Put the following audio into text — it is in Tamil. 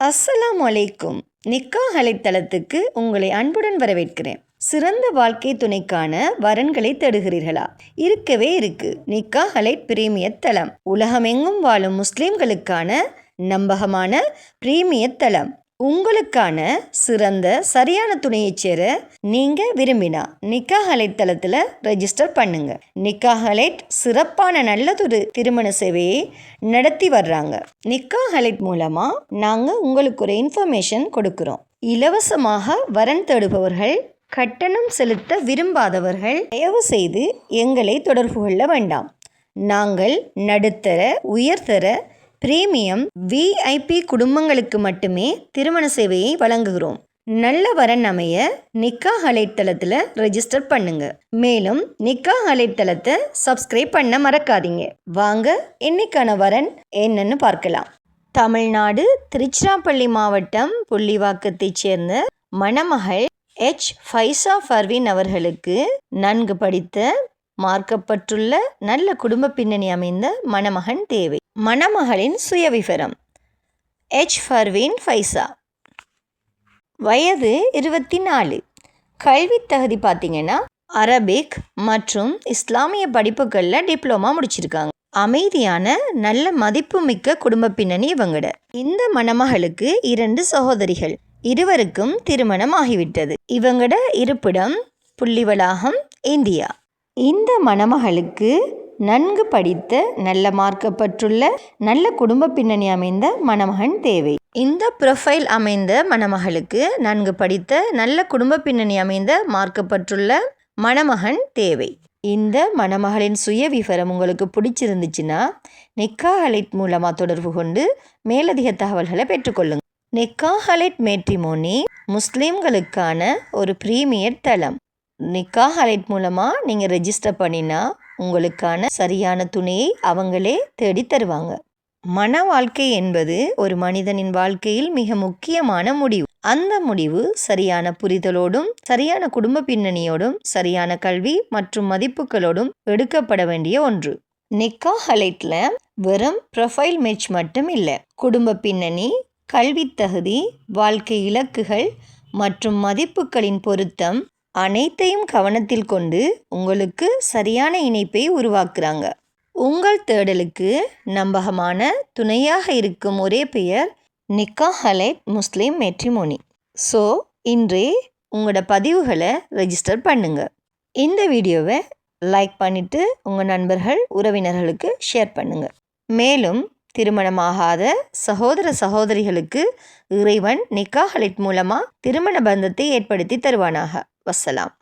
அஸ்ஸலாமு அலைக்கும். நிக்காஹ் அலைத்தளத்துக்கு உங்களை அன்புடன் வரவேற்கிறேன். சிறந்த வாழ்க்கை துணைக்கான வரன்களை தேடுகிறீர்களா? இருக்கவே இருக்கு நிக்காஹ் அலைட் பிரீமியர் தளம். உலகமெங்கும் வாழும் முஸ்லிம்களுக்கான நம்பகமான பிரீமியர் தளம். உங்களுக்கான சிறந்த சரியான துணையை சேர நீங்க விரும்பினா நிக்காஹ் அலைட் தளத்துல ரெஜிஸ்டர் பண்ணுங்க. நிக்காஹ் அலைட் சிறப்பான நல்லதொரு திருமண சேவையை நடத்தி வர்றாங்க. நிக்காஹ் அலைட் மூலமா நாங்க உங்களுக்கு ஒரு இன்ஃபர்மேஷன் கொடுக்கிறோம். இலவசமாக வரன் தேடுபவர்கள், கட்டணம் செலுத்த விரும்பாதவர்கள் தயவு செய்து எங்களை தொடர்பு கொள்ள வேண்டாம். நாங்கள் நடுத்தர, உயர்தர, பிரீமியம், VIP குடும்பங்களுக்கு மட்டுமே திருமண சேவையை வழங்குகிறோம். நல்ல வரன் அமைய நிக்காஹ் அலைட் தளத்தில் ரெஜிஸ்டர் பண்ணுங்க. மேலும் நிக்காஹ் அலைட் தளத்தை சப்ஸ்கிரைப் பண்ண மறக்காதீங்க. வாங்க இன்னைக்கான வரன் என்னன்னு பார்க்கலாம். தமிழ்நாடு திருச்சிராப்பள்ளி மாவட்டம் புள்ளிவாக்கத்தைச் சேர்ந்த மணமகள் H. ஃபைசா ஃபர்வீன் அவர்களுக்கு நன்கு படித்த, மார்க்கப்பட்டுள்ள, நல்ல குடும்ப பின்னணி அமைந்த மணமகன் தேவை. மணமகளின் சுயவிவரம். H. ஃபர்வீன் ஃபைசா, வயது 24. கல்வி தகுதி பார்த்தீங்கன்னா அரபிக் மற்றும் இஸ்லாமிய படிப்புகளில் டிப்ளமா முடிச்சிருக்காங்க. அமைதியான, நல்ல மதிப்புமிக்க குடும்ப பின்னணி இவங்கட. இந்த மணமகளுக்கு 2 சகோதரிகள். இருவருக்கும் திருமணம் ஆகிவிட்டது. இவங்கட இருப்பிடம் புள்ளிவளாகம், இந்தியா. இந்த மணமகளுக்கு நன்கு படித்த, நல்ல மார்க்கப்பட்டுள்ள, நல்ல குடும்ப பின்னணி அமைந்த மணமகன் தேவை. இந்த ப்ரொஃபைல் அமைந்த மணமகளுக்கு நன்கு படித்த, நல்ல குடும்ப பின்னணி அமைந்த, மார்க்கப்பட்டுள்ள மணமகன் தேவை. இந்த மணமகளின் சுய விவரம் உங்களுக்கு பிடிச்சிருந்துச்சுன்னா நிக்காஹ் அலைட் மூலமாக தொடர்பு கொண்டு மேலதிக தகவல்களை பெற்றுக்கொள்ளுங்க. நிக்காஹ் அலைட் மேட்ரிமோனி முஸ்லீம்களுக்கான ஒரு பிரீமியர் தளம். நிக்காஹ் அலைட் மூலமாக நீங்கள் ரெஜிஸ்டர் பண்ணினா உங்களுக்கான சரியான துணையை அவங்களே தேடி தருவாங்க. மன வாழ்க்கை என்பது ஒரு மனிதனின் வாழ்க்கையில் மிக முக்கியமான முடிவு. அந்த முடிவு சரியான புரிதலோடும், சரியான குடும்ப பின்னணியோடும், சரியான கல்வி மற்றும் மதிப்புகளோடும் எடுக்கப்பட வேண்டிய ஒன்று. நிக்காஹ் அலைட்ல வெறும் ப்ரொஃபைல் மேட்ச் மட்டும் இல்லை, குடும்ப பின்னணி, கல்வி தகுதி, வாழ்க்கை இலக்குகள் மற்றும் மதிப்புகளின் பொருத்தம் அனைத்தையும் கவனத்தில் கொண்டு உங்களுக்கு சரியான இணைப்பை உருவாக்குறாங்க. உங்கள் தேடலுக்கு நம்பகமான துணையாக இருக்கும் ஒரே பெயர் நிக்காஹ் அலைட் முஸ்லீம் மேட்ரிமோனி. ஸோ இன்றே உங்களோட பதிவுகளை ரெஜிஸ்டர் பண்ணுங்க. இந்த வீடியோவை லைக் பண்ணிவிட்டு உங்கள் நண்பர்கள், உறவினர்களுக்கு ஷேர் பண்ணுங்க. மேலும் திருமணமாகாத சகோதர சகோதரிகளுக்கு இறைவன் நிக்காஹ் அலைட் மூலமாக திருமண பந்தத்தை ஏற்படுத்தி தருவானாக. வஸ்ஸலாம்.